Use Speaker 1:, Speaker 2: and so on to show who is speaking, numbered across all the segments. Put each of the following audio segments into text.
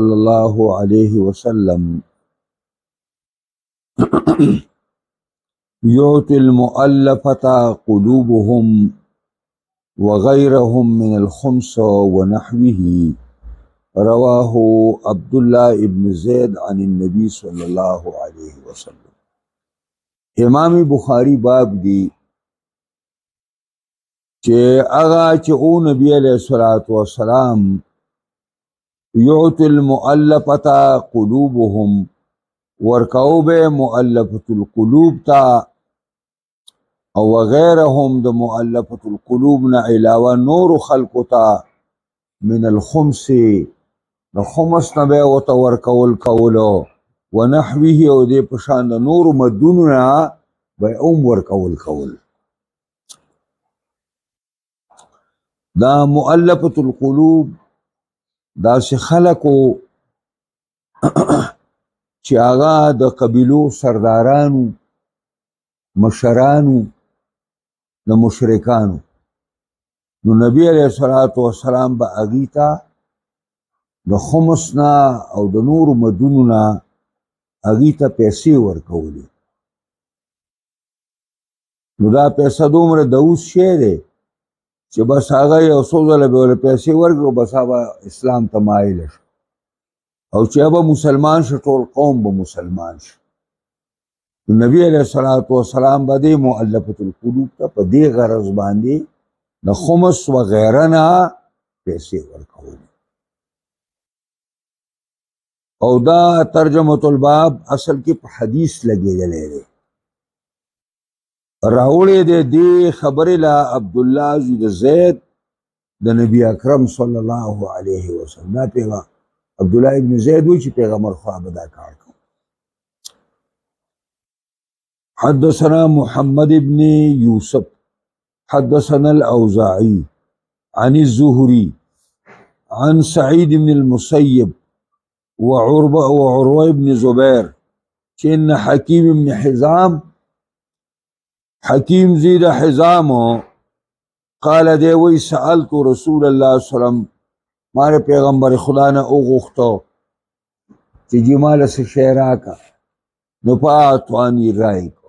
Speaker 1: صلی الله علیه وسلم يعطي المؤلفة قلوبهم وغيرهم من الخمس ونحوه. رواه عبد الله ابن زید عن النبي صلی الله علیه وسلم. امام بخاری باب دی چې هغه چې او نبی علیہ الصلوۃ والسلام يعطي المؤلفة قلوبهم ورکاو به مؤلفة القلوب تا او غیرهم د مؤلفة القلوب نه علاوه نور خلق تا من الخمس د خمس نه به او ورکول کولو ونحوه او دې پشان د نور مدوننا به ورکول کول. دا مؤلفة القلوب دا سی خلقو چې هغه د قبیلو سردارانو مشرانو د مشرکانو نو نبی علیہ الصلوۃ والسلام به اغیتا د خمسنا او د نور مدوننا اغیتا پیسې ورکولې. نو دا پیسې دومره د اوس شی دی چې بس هغه یو څو ځله به ورله پیسې ورکړو بس هغه اسلام ته مایل شو او چې به مسلمان شو ټول قوم به مسلمان شو. نبی علیہ الصلوۃ والسلام به دې مؤلفة القلوب ته په دې غرض باندې د خمس و غیره نه پیسې ورکولې. او دا ترجمة الباب اصل کې په حدیث لګېدلی دی. راوړې دې خبرې له عبدالله زوی د زید د نبی اکرم صلی الله علیه وسلم. دا پیغام عبدالله ابن زید وی چې پیغمبر خوا به دا کار کوي. حدثنا محمد ابن يوسف حدثنا الأوزاعي عن الزهري عن سعيد بن المسيب وعروة بن زبير كأن حكيم بن حزام حكيم زيد حزامه قال دے وی سألت رسول الله صلی اللہ علیہ وسلم مارے پیغمبر خدا نے او غختو چې جمال سے شعرا کا نو پاتوانی رائے کو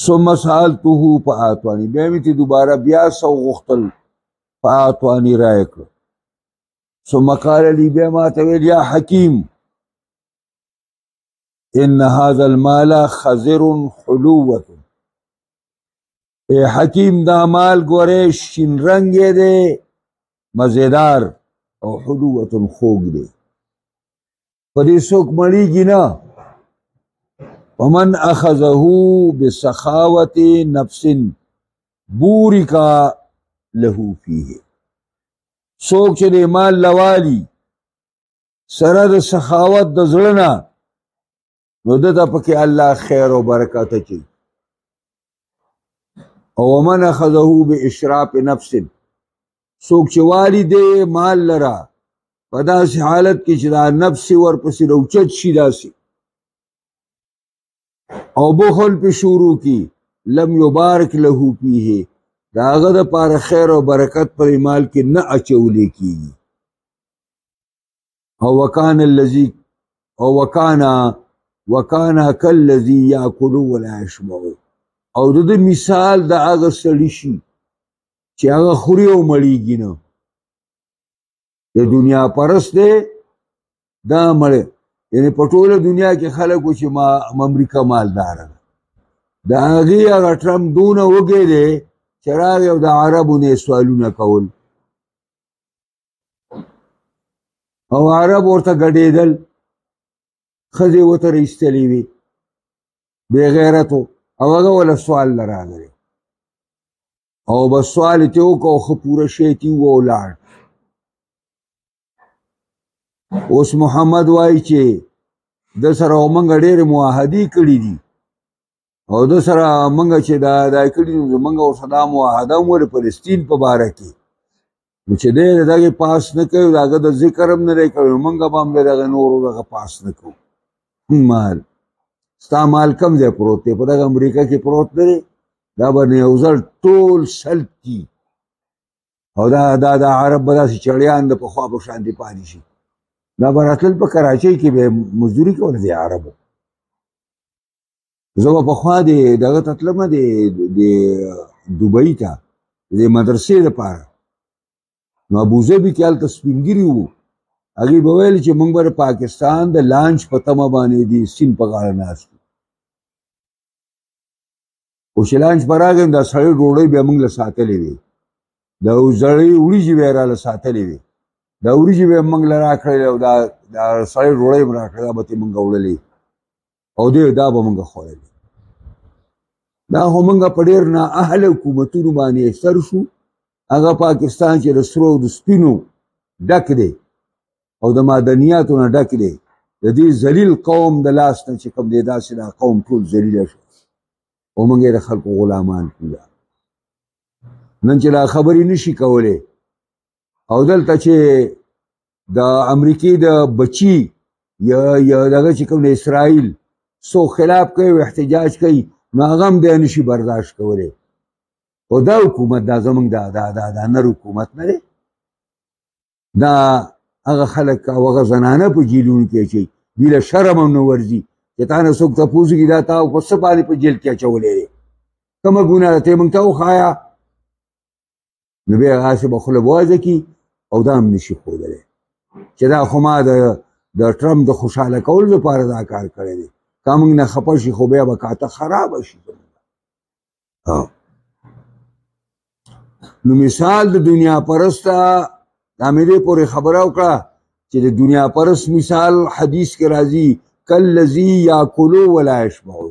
Speaker 1: ثم سألته پاتوانی بیمیتی دوبارہ بیا سو غختل پاتوانی رائے کو ثم قال لی بیما تویل یا حکیم ان هذا المال خزر حلوة. اے حکیم دا مال گورے شین رنگ دے مزیدار او حلوة خوگ دے پدی سوک مڑی گی نا. ومن اخذه بسخاوت نفس بورکا لہو فیہ. سوک چلے مال لوالی سرد سخاوت دزلنا نو دتا پکی اللہ خیر و برکت چی. ومن اخذه باشراف نفس سوک چوالی دے مال لرا پدا سی حالت کی چدا نفس ورپسی روچت شیدہ سی او بخل پی شروع کی لم یبارک لہو پیہے دا غد پار خیر و برکت پر مال کی نہ اچولے کی. او وکانا کالذی یاکلو ولا یشبعو. او د مثال د هغه سړي شي چې هغه خوري او مړیږي نه. د دنیا پرست دی دا مړ یعنی په ټوله دنیا کې خلکو چې ما امریکا مالدار ده د هغې هغه ټرمپ دونه وږی دی چې راغی او د عربو نه یې سوالونه کول او عرب ورته ګډېدل ښځې ورته رایستلې وې بې غیرتو او هغه ولا سوال لراغلی او بس سوال ته وکړو ښه پوره شی ته ولاړ. اوس محمد وایي چې د سره موږ ډېرې معاهدې کړي دي او د سره موږ چې دا کړي دي موږ ورسره دا معاهده هم ولې فلسطین په باره کې نو چې دی د دغې پاس نه کوي د هغه د ذکر هم نه دی کوي موږ به هم د دغه نورو دغه پاس نه کوو. مال ستا مال کم ځای پروت دی په دغه امریکا کې پروت نه دی دا به نه یو ځل ټول سلب کي او دا عرب به داسې چړیان د پخوا په شان دي پاتې شي دا به راتلل په کراچۍ کې به مزدوري کوله د عربو. زه به پخوا دغه ته تلمه د دوبۍ ته د مدرسې دپاره، نو ابوظبي کې هلته سپین ږیري وو، هغوی به ویل چې موږ به د پاکستان د لانچ په تمه باندې د سیند په غاړه ناست وو، خو چې لانچ به راغی دا سړی ډوډۍ بیا موږ له ساتلې وې، دا زړې وریجې به یې راله ساتلې وې، دا وریجې به یې موږ له راکړلې او دا سړی ډوډۍ به راکړې، دا به ترې موږ وړلې او دا به موږ خوړلې. دا خو موږ په ډېر نااهله حکومتونو باندې سر شو. هغه پاکستان چې د سرو او د سپینو ډک دی او د معدنیاتو نه ډک دی، د دې ذلیل قوم د لاس نه چې کوم دی، داسې دا قوم ټول ذلیله شو او موږ یې د خلکو غلامان کړو. نن چې دا خبرې نشي کولی او دلته چې د امریکې د بچي یا دغه چې کوم د اسرائیل څوک خلاف کوي او احتجاج کوي، نو هغه هم دی نشي برداشت کولی. او دا حکومت دا زمونږ دا نر حکومت نه دی، دا هغه خلک او هغه زنانه په جیلونو کې اچوي، دوی له شرم هم نه ورځي چې تا نه څوک تپوس کړي دا تا په څه باندې په جیل کې اچولی دی، کومه ګناه ده ته یې موږ ته وښایه. نو بیا هغسې به خوله وازه کي او دا هم نشي ښودلی چې دا خو ما د ټرمپ د خوشحاله کولو لپاره دا کار کړی دی، که موږ نه خفه شي خو بیا به کاته خرابه شي. نو مثال د دنیا پرسته دا مې دې پورې خبره وکړه چې د دنیا پرست مثال حدیث کې راځي کالذي یاکلو ولا یشبعو،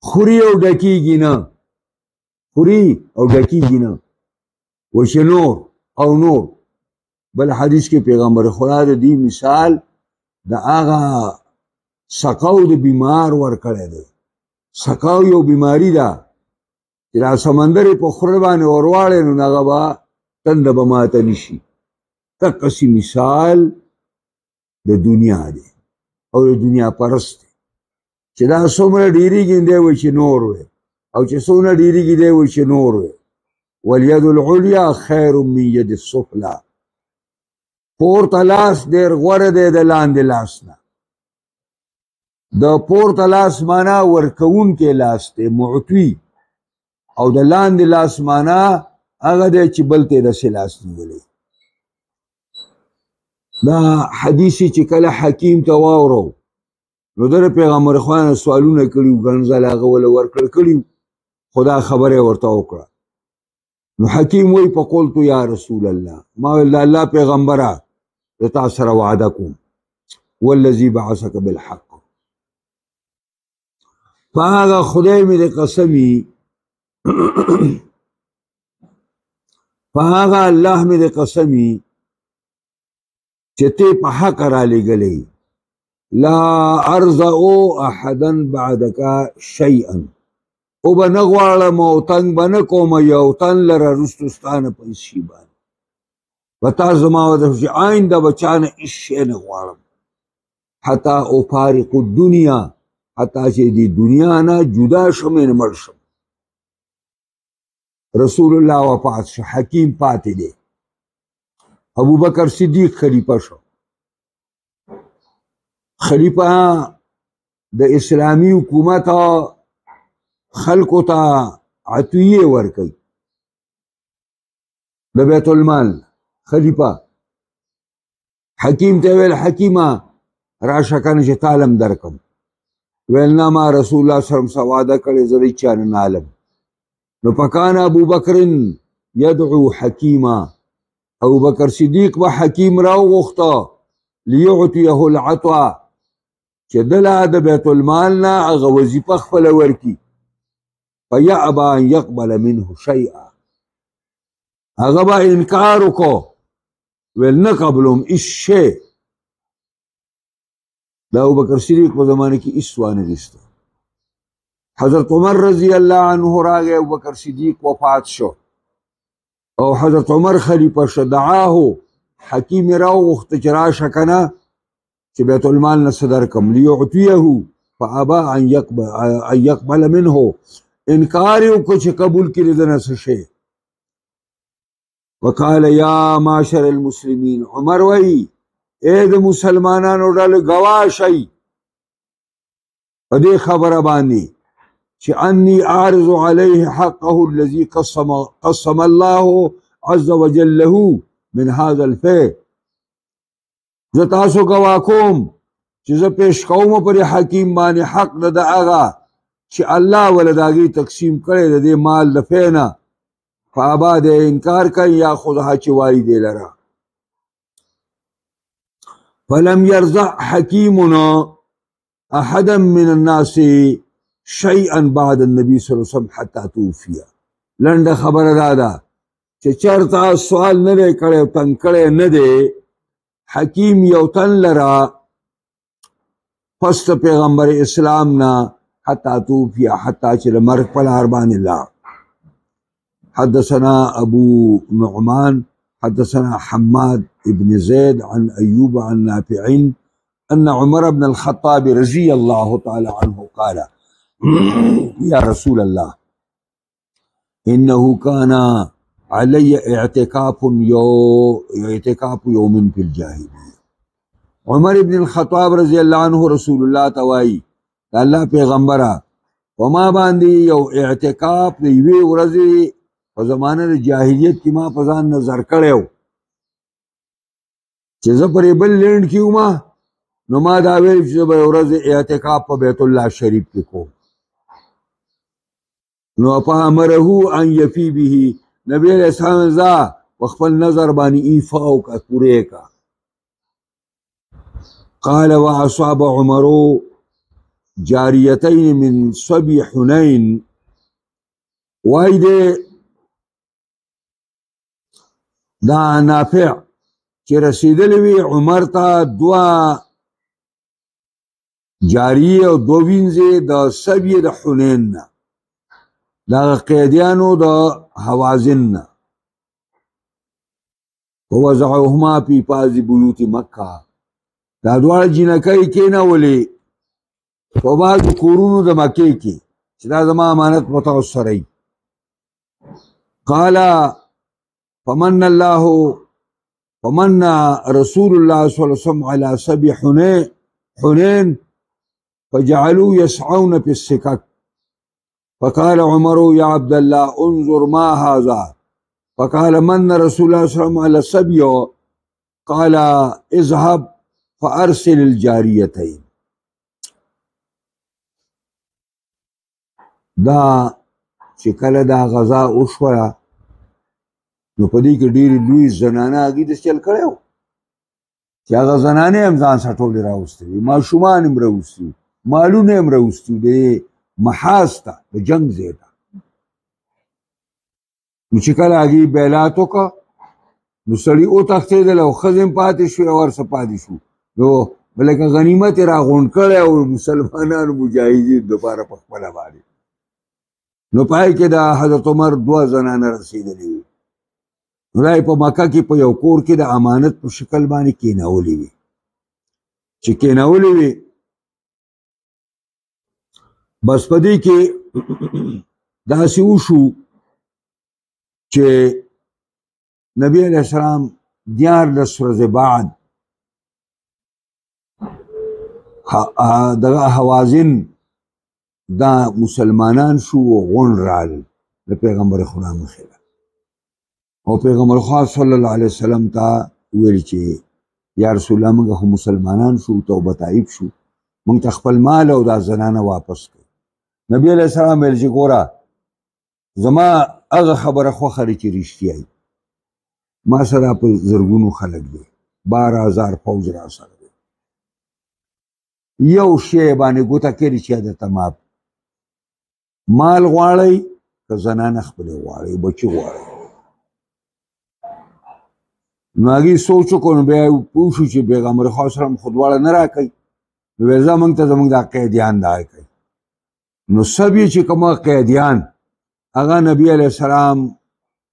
Speaker 1: خوري او ډکیږي نه، خوري او ډکیږي نه، وشي نور او نور. بل حدیث کې پیغمبر خدا د دې مثال د هغه سقاو د بیمار ورکړی دی. سقاو یو بیماری ده چې دا سمندر په خوره باندې ورواړی نو هغه به تنده به ماته نشي. دقسې مثال د دنیا دی او د دنیا پرست دی چې دا څومره ډېرېږي دی وایي چې نور وی، او چې څومره ډېرېږي دی وایي چې نور وی. والید العلیا خیر من ید السفلی، پورته لاس ډېر غوره دی د لاندې لاس نه. د پورته لاس معنا ورکوونکی لاس دی معطوي، او د لاندې لاس معنا هغه دی چې بل ته یې داسې لاس نیولی. دا حدیث چې کله حکیم ته واورو نو د پیغمبر خدا نه سوالونه کړي وو، ګڼ ځله هغه وله ورکړ کړي وو، خو دا خبره یې ورته وکړه. نو حکیم وایي فقلت یا رسول الله، ما ویل د الله پیغمبره زه تا سره وعده کوم والذي بعثک بالحق، په هغه خدای مې د قسمي په هغه الله مې د قسمي چې ته په حق رالیږلی، لا ارضعو احدا بعدک شیئا، او به نه غواړم او تنګ به نه کوم یو تن لره رستو ستانه په هېڅ شي باندې، به تا زما وعده چې آینده به چا نه هېڅ شی نه غواړم، حتی افارق الدنیا، حتی چې د دنیا نه جدا شم یې مړ شم. رسول الله وفات شو، حکیم پاتې دی، ابو بکر صدیق خلیفه شو. خلیفه د اسلامی حکومت خلکو ته عطیه ورکوي د بیت المال. خلیفه حکیم ته ویل حکیمه راشه کنه چې تعلم درکم، ویل نه ما رسول الله صلی الله علیه وسلم وعده کړې زه د چا نه عالم. نو فکان ابو بکر یدعو حکیما، ابو بکر صدیق به حکیم راوغوښته لیعطیه العطا چې دله د بیت المال نه هغه وظیفه خپله ورکي، فیأبى ان یقبل منه شیئا، هغه به انکار وکړو ویل نه قبلوم هېڅ شی. د ابوبکر صدیق په زمانه کې هېڅ وانخېسته. حضرت عمر رضی الله عنه راغی، ابوبکر صدیق وفات شو او حضرت عمر خلیفه شو. دعاه حکیم یې راوغوښته چې راشه کنه چې بیت المال نه څه درکم، لیعطیه فابى ان یقبل منه، انکار یې وکړو چې قبول کړي د نه څه شی. وقال یا معشر المسلمین، عمر وایي اے د مسلمانانو ډلې ګواه شئ په دې خبره باندې چې انی اعرض علیه حقه الذي قسم الله عز وجل له من هذا الفیء. زه تاسو ګواه کوم چې زه پیش کوم پر حکیم باندې حق د هغه چې الله ول د هغې تقسیم کړی د دې مال د فی نه، فابا د انکار کوي یا خودها چې وایي دی لره. فلم يرزع حکیمنا احدا من الناس شيئا بعد النبي صلی الله علیه وسلم حتى توفی. لنډه خبره دا ده چې چرته سوال نه دی کړی او تنګ کړی نه دی حکیم یو تن لره پس د پیغمبر اسلام نه حتى توفی، حتی چې د مرګ په لار باندې لاړ. حدثنا ابو نعمان حدثنا حماد بن زيد عن أيوب عن نافع أن عمر بن الخطاب رضي الله تعالى عنه قال يا رسول الله إنه كان علي اعتكاف يوم في الجاهلية. عمر بن الخطاب رضي الله عنه رسول الله توائی الله پیغمبره وما باندې یو اعتکاف د یوې ورځې په زمانه د جاهلیت کې ما په ځان نظر کړی و چې زه پرې بل لینډ کې وم، نو ما دا ویل چې زه به یو ورځ اعتکاف په بیت الله شریف کې کوم. نو فامره ان یفی به، نبی علیہ السلام ځه په خپل نظر باندې ایفا وکړه، پوره یې کړه. قال واصاب عمر جاریتین من صبی حنین، وای دې دا نافع چې رسیدلی وي عمر ته دوه جاریې او دوه وینځې د سبیې د حنین نه، د هغه قیدیانو د حوازن نه. ووضعهما فی پاز بیوت مکه، دا دواړه جینکۍ کېنولې په بعضو کورونو د مکې کې چې دا زما امانت په تاسو سره وي. قال فمن رسول الله صلی الله علیه وسلم على سبي حنين فجعلوا يسعون في السكك. فقال عمر يا عبد الله انظر ما هذا. فقال من رسول الله صلى الله عليه وسلم على السبي؟ قال اذهب فارسل الجاريتين. دا چې کله دا غزا وشوه نو په دې کې ډېرې لوی زنانه هغې داسې چل کړی و چې هغه زنانې هم ځان سټولې راوستې وي، ماشومان هم راوستي وو، مالونه هم راوستي وو، د محاذ ته د جنګ ځای ته. نو چې کله هغې بیلات وکړه نو سړي وتښتېدل او ښځې هم پاتې شوې او هر څه پاتې شو. نو لکه غنیمت یې راغونډ کړی او مسلمانانو مجاهدینو دپاره په خپله باندې. نو پای کې د حضرت عمر دوه زنانه رسېدلې وي، نو دا یې په مکه کې په یو کور کې د امانت په شکل باندې کېنولې وي. چې کېنولې وي بس په دې کې داسې وشو چې نبی علیه السلام 14 ورځې بعد دغه حوازن دا مسلمانان شو او غونډ راغلل د پیغمبر خدا مخې ته، او پیغمبر خدا صلی الله علیه وسلم ته ویل چې یا رسول الله موږ خو مسلمانان شو، توبه طایب شو، موږ ته خپل مال او دا زنانه واپس کړي. نبی علیه السلام ویل چې ګوره زما هغه خبره خوښه ده چې رښتیا وي، ما سره په زرګونو خلک دی، 12,000 فوج را سره دی، یو شی باندې ګوته کړي چې درته مال غواړئ که زنانه خپلې غواړئ، بچي غواړئ. نو هغې سوچ وکړو، نو بیا پوه شو چې پیغمبر خدا صلی الله علیه وسلم خو دواړه نه راکوي، نو ویل ځه موږ ته زموږ دا قیدیان دا کوي. نو سب یې چې کومه قیدیان هغه نبی علیه السلام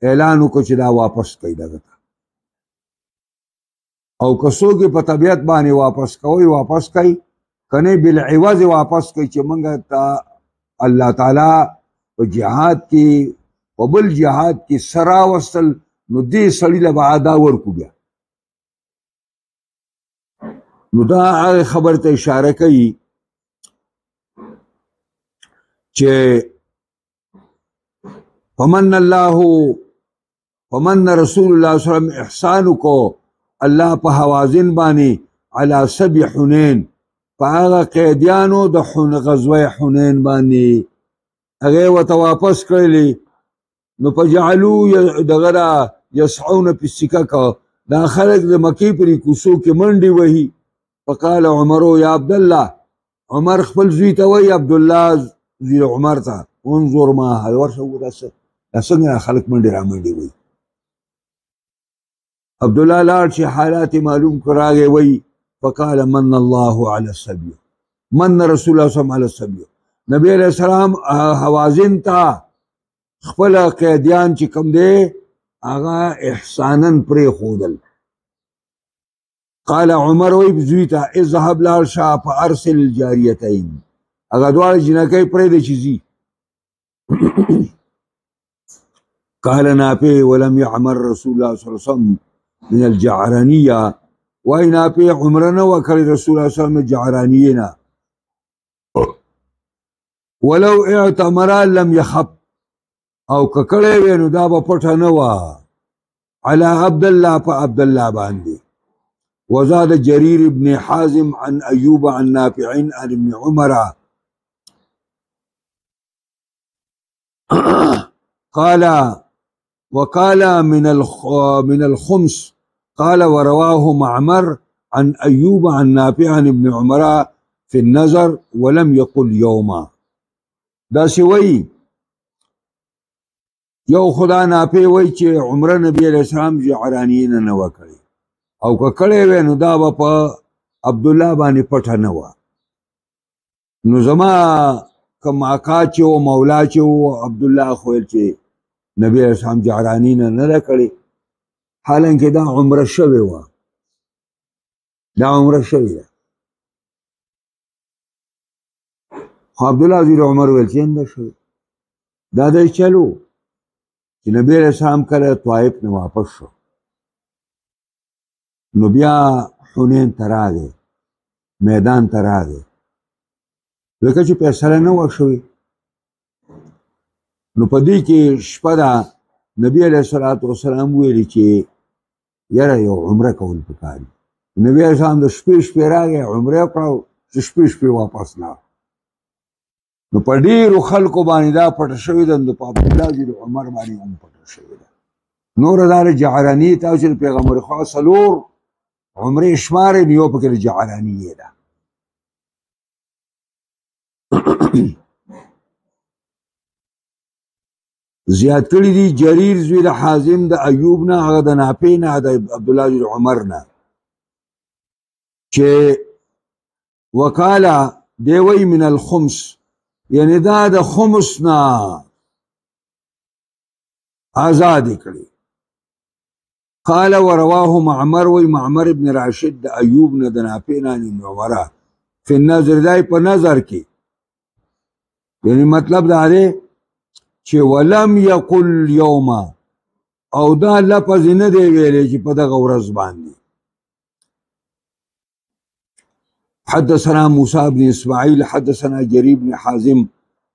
Speaker 1: اعلان وکړو چې دا واپس کوي دغه ته، او که څوک یې په طبیعت باندې واپس کوي واپس کوي، که نه بالعوض واپس کوي چې موږ ته الله تعالی په جهاد کې په بل جهاد کې سره وصل، نو دې سړي له به ادا ورکو بیا نو دا هغه خبر ته اشاره کوي چې فمن رسول الله صلی الله علیه وسلم احسان کو الله په حوازن باندې علی سبی حنین په هغه قیدیانو د غزوه حنین باندې هغه ورته واپس کړلی نو فجعلوا دغه یسعون فی السکک دا خلق د مکی پرې کوڅو کې منډې وهي فقال عمر یا عبد الله عمر خپل زوی ته وایي عبد الله زوی عمر ته انظر ما هل ورشه وګوره څنګه خلق منډې را منډې وهي عبد الله لاړ چې حالات معلوم کراږي وایي فقال من الله على السبي من رسول الله صلی الله علیه وسلم على السبي نبی علیہ السلام حوازن ته خپل قیدیان چې کوم دی هغه احسانا پرې ښودل قال عمر وی زوی ته اذهب لاړ شه فارسل الجاریتین هغه دواړه جنکۍ پرېږدې چې ځي قال نافع ولم يعمر رسول الله صلی الله علیه وسلم من الجعرانیه وای نافع عمره نه وکړې رسول الله صلی الله علیه وسلم جعرانیه نه ولو اعتمر لم يخب او ککړې وې نو دا به پټه نه وه على عبد الله په عبد الله باندې وزاد جرير بن حازم عن أيوب عن نافع عن ابن عمر قال وقال من الخمس قال ورواه معمر عن أيوب عن نافع عن ابن عمر في النظر ولم يقل يوما دا سوي یو خدا نافع وای چې عمره نبی علیہ السلام جعرانیین نه وکړي او که کړی وی نو دا به په عبدالله باندې پټه نه وه نو زما کوم اکا چې و مولا چې و عبدالله خو ویل چې نبی علیہ السلام جعرانیین نه ده کړې حالانکه دا عمره شوې وه دا عمره شوې ده خو عبدالله زیر عمر ویل چې نه شوې دا دی چلو چې نبی علیہ السلام کله طائف نه واپس شو نو بیا حنین ته راغی میدان ته راغی ځکه چې فیصله نه وه شوې نو په دې کې شپه ده نبی علیه الصلاة وسلام ویلي چې یاره یو عمره کول پکار دي نبی علیه السلام د شپې راغی عمره وکړه چې شپې واپس نه نو په ډېرو خلکو باندې دا پټه شوې ده نو په عبدالله زیر عمر باندې هم پټه شوې ده نور دا جعراني تاسو چې پیغمبر خدا څلور عمرې شمارې نو یو پکې جعراني ده زیات کړي دي جریر زوی د حازم د ایوب نه هغه د نافع نه د عبدالله زیر عمر نه چې وکاله دی وی من الخمس یعنی دا د خمس نه آزاد کړي قال ورواه معمر وی معمر ابن راشد د ایوب نه د نافع نه ابن عمر فی النظر دای په نظر کې یعنی مطلب دا دی چې ولم یقل یوما او دا لفظ نه دی ویلی چې په دغه ورځ باندې حدثنا موسى بن اسماعيل حدثنا جرير بن حازم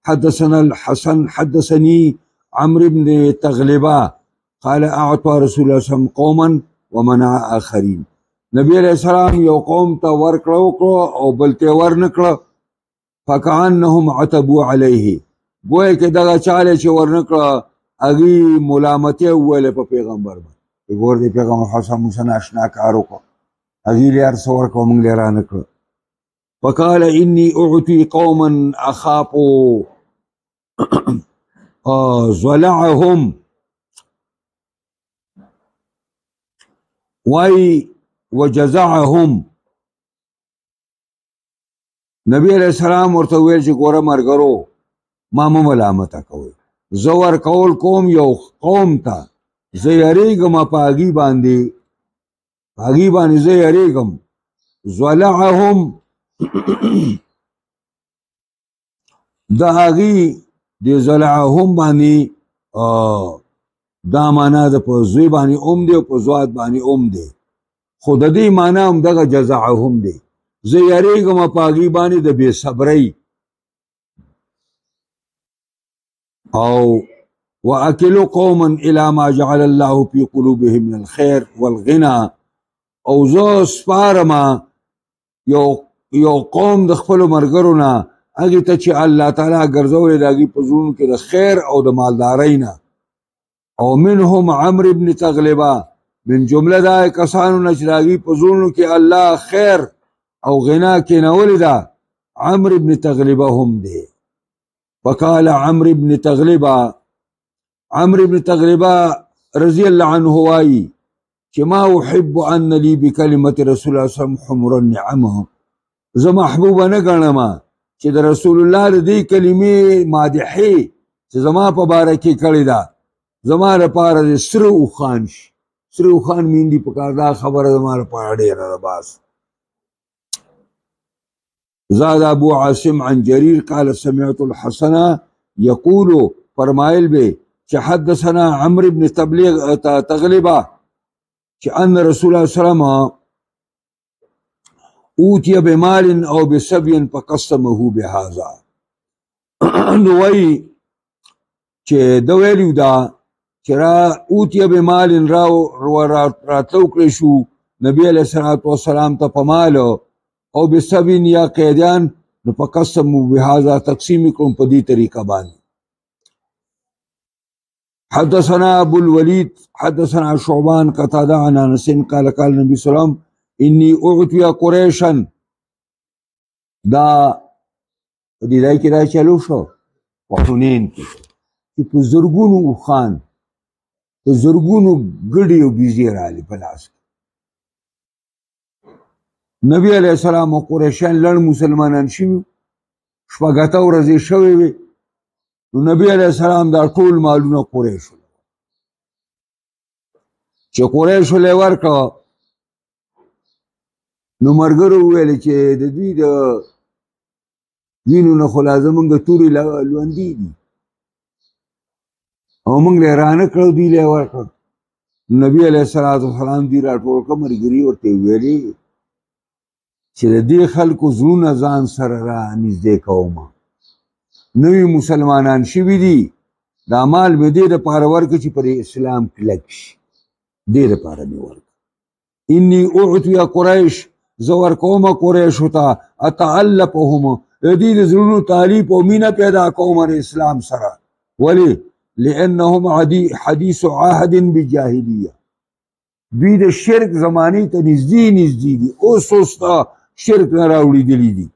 Speaker 1: حدثنا الحسن حدثني عمرو بن تغلبه قال اعطى رسول الله صلى الله عليه وسلم قوما ومنع اخرين نبی علیہ السلام یو قوم ته ورکړو او بل ته ورنکړه فكأنهم عتبوا عليه گویا کې دغه چاله چې ورنکړه هغې ملامتې وویلې په پیغمبر باندې ګور دی پیغمبر حسن موسی نه اشنا کار وکړو هغې لې هر څه ورکړه موږ لې رانه کړه فقال إني أعطي قوما أخاف ضلعهم وجزعهم نبی علیہ السلام ورته ویل چې ګوره مرګرو ما مه ملامته کوئ زه ورکول کوم یو قوم ته زه یریږم په هغې باندې زه یریږم ضلعهم د هغې د ضلعهم باندې دا معنا د په زوی باندې ام دی او په زوات باندې ام دی خو د دې معنا هم دغه جزعهم دی زه یریږم په هغې باندې د بې صبرۍ او واکلوا قوما الى ما جعل الله في قلوبهم من الخير والغنى او زه سپارم یو قوم د خپلو ملګرو نه هغې ته چې الله تعالی ګرځولی د هغې په زړونو کې د خیر او د مالدارۍ نه او منهم عمرو بن تغلبه من جمله دا کسانو نه چې د هغې په زړونو کې الله خیر او غنا کېنولې ده عمرو بن تغلبه هم دی. فقال عمرو بن تغلبه رضی الله عنه وایي چې ما احب ان لي بکلمة رسول الله صلی الله علیه وسلم حمر النعم زه محبوبه نه ګڼم چې د رسول الله د دې کلمې مادحې چې زما په باره کې کړې ده زما لپاره د سره اوښان شي. سره اوښان میندي پکار دا خبره زما لپاره ډېره ده. بس زاد ابو عاصم عن جرير قال سمعت الحسن يقول فرمایل به چې حدثنا عمرو بن تغلبه چې ان رسول الله صلی الله علیه وسلم اوتي بمال او بسبي فقسمه بهذا نو وایي چې د ویلو دا چې اوتي بمال راتلو کړی شو نبی علیه الصلاة والسلام ته په مال او بسبي یا قیدیان نو فقسمه بهذا تقسیم کړم په دې طریقه باندې. حدثنا ابو الوليد حدثنا شعبان قتادة عن انس قال قال النبي صلى الله عليه وسلم اني اعطي قريشا دا دې ځای کې را چلو شو په حنین کې چې په زرګونو اوښان په زرګونو ګډې او بیزې راغلې په لاس کې. نبی علیه السلام او قریشیان لړ مسلمانان شوي شپږ اته ورځې شوې وې نو نبی علیه السلام دا ټول مالونه قریشو چې قریشو له ورکړه نو ملګرو وویل چې د دوی د وینو نه خو لا زمونږ تورې لوندې دي او موږ له رانه کړو دوی له ورکړه. نبی علیه السلام دوی راټول کړه ملګري ورته ویلې چې د دې خلکو زړونه ځان سره را نږدې کومه نوي مسلمانان شوي دي دا مال مې دې دپاره ورکړه چې پر اسلام کلک شي دې دپاره مې ورکړه. اني اعطي قریش زه ورکومه قریشو ته اتعلقهم د دې د زړونو تعلیف او مینه پیدا کوم د اسلام سره. ولې لانهم حدیث عهد بجاهلیه دوی د شرک زمانې ته نږدې دي اوس ته شرک نه راوړېدلي دي.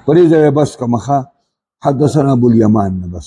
Speaker 1: په دې ځای بس که مخه حدثنا ابو اليمان نه بس